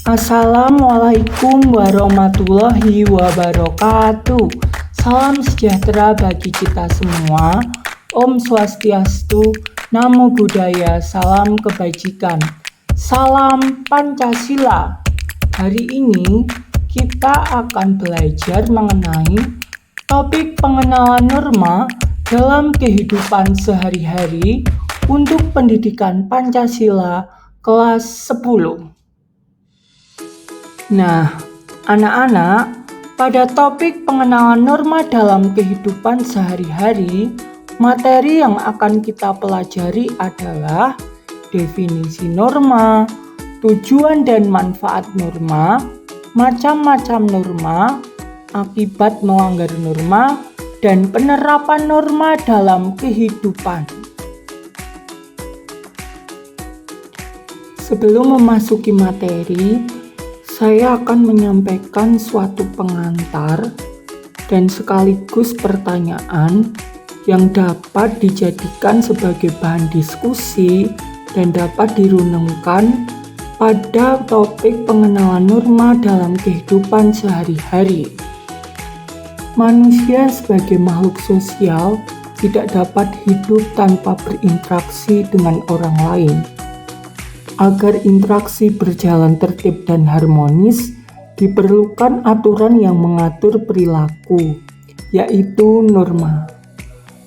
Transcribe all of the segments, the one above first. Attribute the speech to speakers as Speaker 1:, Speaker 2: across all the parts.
Speaker 1: Assalamualaikum warahmatullahi wabarakatuh. Salam sejahtera bagi kita semua. Om Swastiastu, Namo Buddhaya, salam kebajikan. Salam Pancasila. Hari ini kita akan belajar mengenai topik pengenalan norma dalam kehidupan sehari-hari untuk pendidikan Pancasila kelas 10. Nah, anak-anak, pada topik pengenalan norma dalam kehidupan sehari-hari, materi yang akan kita pelajari adalah definisi norma, tujuan dan manfaat norma, macam-macam norma, akibat melanggar norma, dan penerapan norma dalam kehidupan. Sebelum memasuki materi, saya akan menyampaikan suatu pengantar dan sekaligus pertanyaan yang dapat dijadikan sebagai bahan diskusi dan dapat dirunungkan pada topik pengenalan norma dalam kehidupan sehari-hari. Manusia sebagai makhluk sosial tidak dapat hidup tanpa berinteraksi dengan orang lain. Agar interaksi berjalan tertib dan harmonis, diperlukan aturan yang mengatur perilaku, yaitu norma.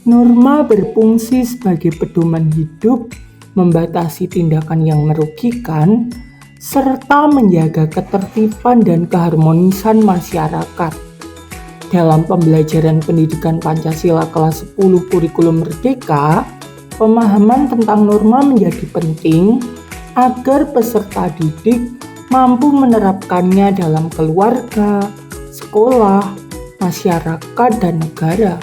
Speaker 1: Norma berfungsi sebagai pedoman hidup, membatasi tindakan yang merugikan, serta menjaga ketertiban dan keharmonisan masyarakat. Dalam pembelajaran pendidikan Pancasila kelas 10 kurikulum Merdeka, pemahaman tentang norma menjadi penting agar peserta didik mampu menerapkannya dalam keluarga, sekolah, masyarakat, dan negara,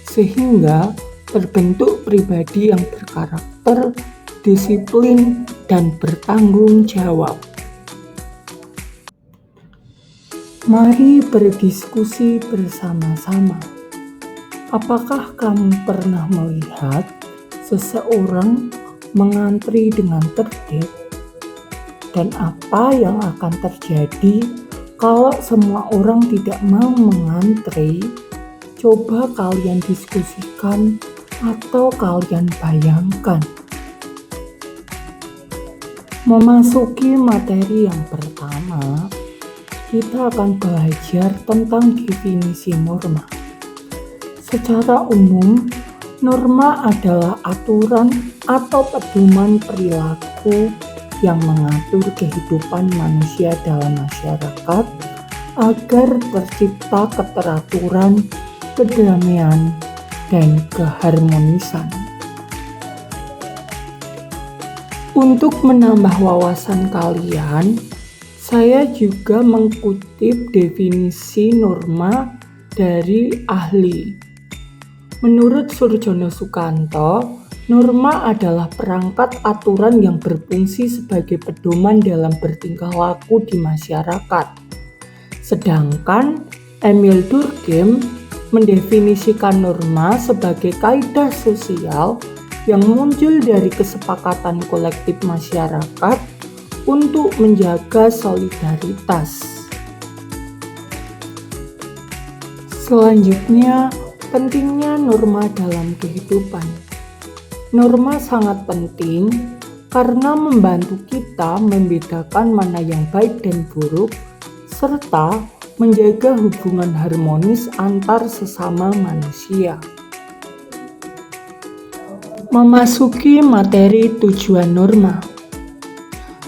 Speaker 1: sehingga terbentuk pribadi yang berkarakter, disiplin, dan bertanggung jawab. Mari berdiskusi bersama-sama. Apakah kamu pernah melihat seseorang mengantri dengan tertib, dan apa yang akan terjadi kalau semua orang tidak mau mengantri? Coba kalian diskusikan atau kalian bayangkan. Memasuki materi yang pertama, kita akan belajar tentang definisi norma. Secara umum, norma adalah aturan atau pedoman perilaku yang mengatur kehidupan manusia dalam masyarakat agar tercipta keteraturan, kedamaian, dan keharmonisan. Untuk menambah wawasan kalian, saya juga mengutip definisi norma dari ahli. Menurut Surjono Sukanto, norma adalah perangkat aturan yang berfungsi sebagai pedoman dalam bertingkah laku di masyarakat. Sedangkan Emil Durkheim mendefinisikan norma sebagai kaidah sosial yang muncul dari kesepakatan kolektif masyarakat untuk menjaga solidaritas. Selanjutnya, pentingnya norma dalam kehidupan. Norma sangat penting karena membantu kita membedakan mana yang baik dan buruk, serta menjaga hubungan harmonis antar sesama manusia. Memasuki materi tujuan norma.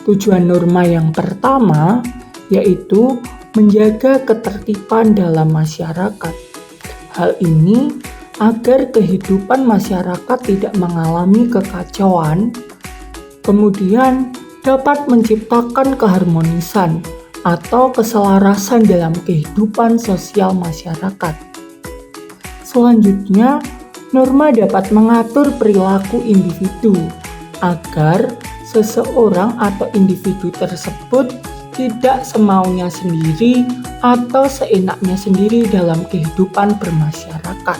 Speaker 1: Tujuan norma yang pertama yaitu menjaga ketertiban dalam masyarakat. Hal ini agar kehidupan masyarakat tidak mengalami kekacauan, kemudian dapat menciptakan keharmonisan atau keselarasan dalam kehidupan sosial masyarakat. Selanjutnya, norma dapat mengatur perilaku individu agar seseorang atau individu tersebut tidak semaunya sendiri atau seenaknya sendiri dalam kehidupan bermasyarakat.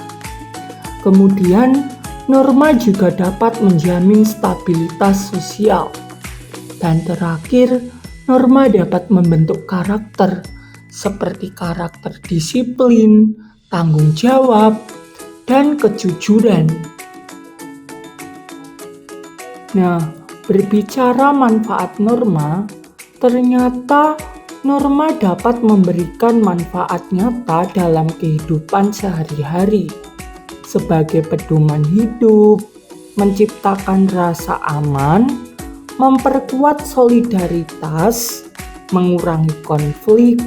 Speaker 1: Kemudian, norma juga dapat menjamin stabilitas sosial. Dan terakhir, Norma dapat membentuk karakter, seperti karakter disiplin, tanggung jawab, dan kejujuran. Nah, berbicara manfaat norma, ternyata norma dapat memberikan manfaat nyata dalam kehidupan sehari-hari, sebagai pedoman hidup, menciptakan rasa aman, memperkuat solidaritas, mengurangi konflik,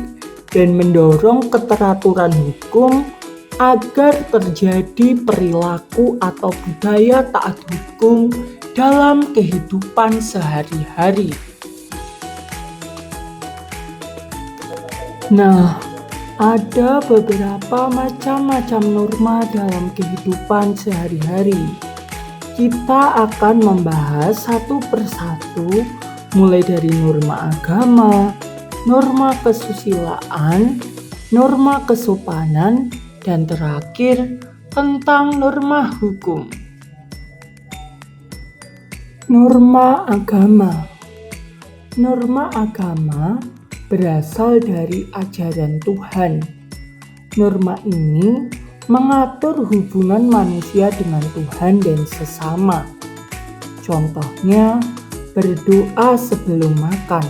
Speaker 1: dan mendorong keteraturan hukum agar terjadi perilaku atau budaya taat hukum dalam kehidupan sehari-hari. Nah, ada beberapa macam-macam norma dalam kehidupan sehari-hari. Kita akan membahas satu persatu, mulai dari norma agama, norma kesusilaan, norma kesopanan, dan terakhir tentang norma hukum. Norma agama. Norma agama berasal dari ajaran Tuhan. Norma ini mengatur hubungan manusia dengan Tuhan dan sesama. Contohnya, berdoa sebelum makan.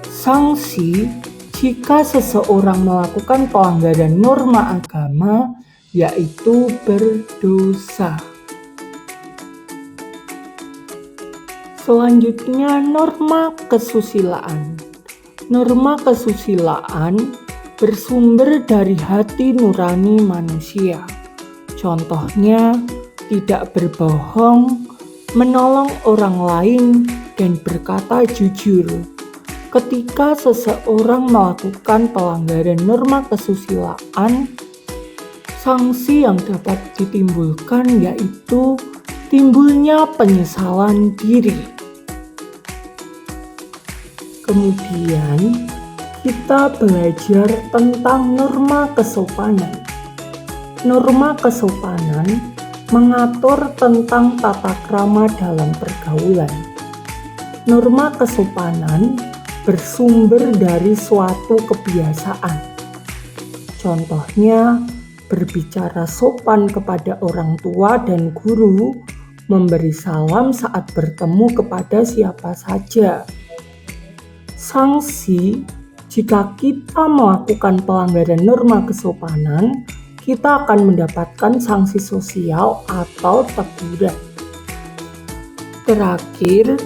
Speaker 1: Sanksi jika seseorang melakukan pelanggaran norma agama, yaitu berdosa. Selanjutnya, norma kesusilaan. Norma kesusilaan bersumber dari hati nurani manusia. Contohnya, tidak berbohong, menolong orang lain, dan berkata jujur. Ketika seseorang melakukan pelanggaran norma kesusilaan, sanksi yang dapat ditimbulkan yaitu timbulnya penyesalan diri. Kemudian, kita belajar tentang norma kesopanan. Norma kesopanan mengatur tentang tata krama dalam pergaulan. Norma kesopanan bersumber dari suatu kebiasaan. Contohnya, berbicara sopan kepada orang tua dan guru, memberi salam saat bertemu kepada siapa saja. Sanksi jika kita melakukan pelanggaran norma kesopanan, kita akan mendapatkan sanksi sosial atau teguran. Terakhir,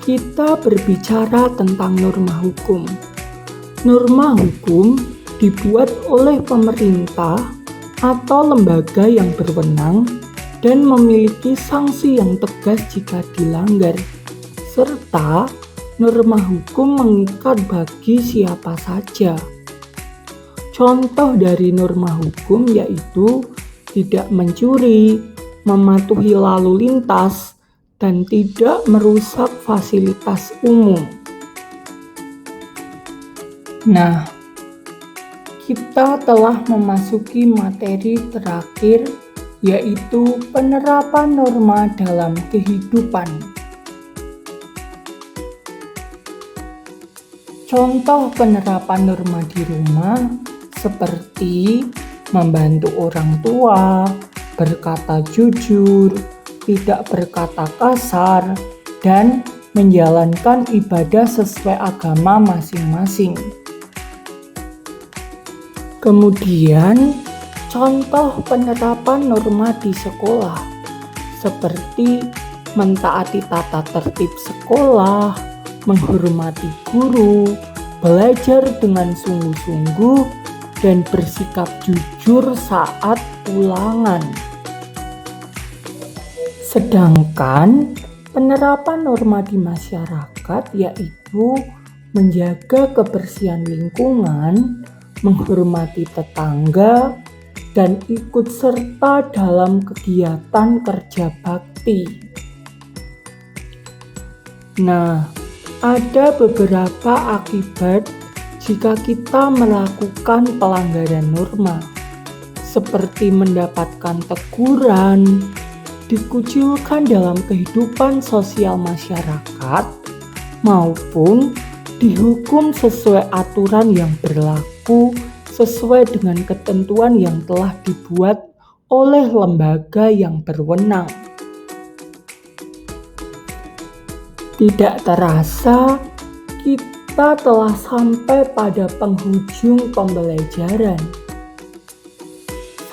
Speaker 1: kita berbicara tentang norma hukum. Norma hukum dibuat oleh pemerintah atau lembaga yang berwenang dan memiliki sanksi yang tegas jika dilanggar, serta norma hukum mengikat bagi siapa saja. Contoh dari norma hukum yaitu tidak mencuri, mematuhi lalu lintas, dan tidak merusak fasilitas umum. Nah, kita telah memasuki materi terakhir yaitu penerapan norma dalam kehidupan. Contoh penerapan norma di rumah seperti membantu orang tua, berkata jujur, tidak berkata kasar, dan menjalankan ibadah sesuai agama masing-masing. Kemudian, contoh penerapan norma di sekolah seperti mentaati tata tertib sekolah, menghormati guru, belajar dengan sungguh-sungguh, dan bersikap jujur saat ulangan. Sedangkan penerapan norma di masyarakat yaitu menjaga kebersihan lingkungan, menghormati tetangga, dan ikut serta dalam kegiatan kerja bakti. Nah, ada beberapa akibat jika kita melakukan pelanggaran norma, seperti mendapatkan teguran, dikucilkan dalam kehidupan sosial masyarakat, maupun dihukum sesuai aturan yang berlaku, sesuai dengan ketentuan yang telah dibuat oleh lembaga yang berwenang. Tidak terasa, kita telah sampai pada penghujung pembelajaran.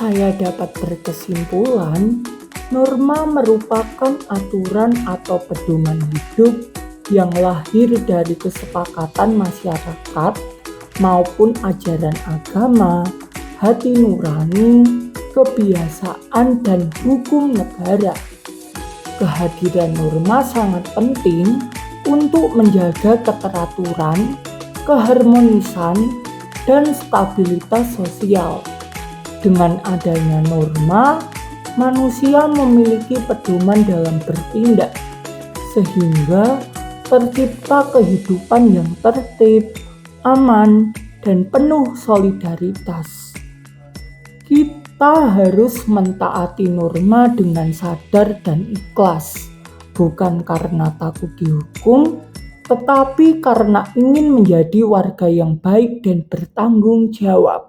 Speaker 1: Saya dapat berkesimpulan, norma merupakan aturan atau pedoman hidup yang lahir dari kesepakatan masyarakat maupun ajaran agama, hati nurani, kebiasaan, dan hukum negara. Kehadiran norma sangat penting untuk menjaga keteraturan, keharmonisan, dan stabilitas sosial. Dengan adanya norma, manusia memiliki pedoman dalam bertindak, sehingga tercipta kehidupan yang tertib, aman, dan penuh solidaritas. Kita harus mentaati norma dengan sadar dan ikhlas, bukan karena takut dihukum, tetapi karena ingin menjadi warga yang baik dan bertanggung jawab.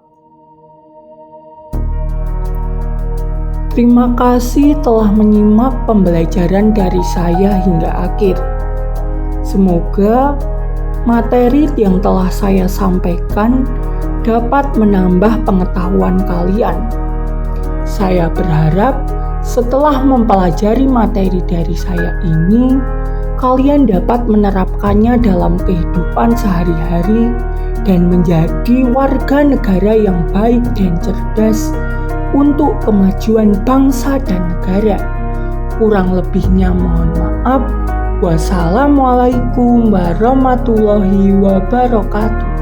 Speaker 1: Terima kasih telah menyimak pembelajaran dari saya hingga akhir. Semoga materi yang telah saya sampaikan dapat menambah pengetahuan kalian. Saya berharap setelah mempelajari materi dari saya ini, kalian dapat menerapkannya dalam kehidupan sehari-hari dan menjadi warga negara yang baik dan cerdas untuk kemajuan bangsa dan negara. Kurang lebihnya mohon maaf. Wassalamualaikum warahmatullahi wabarakatuh.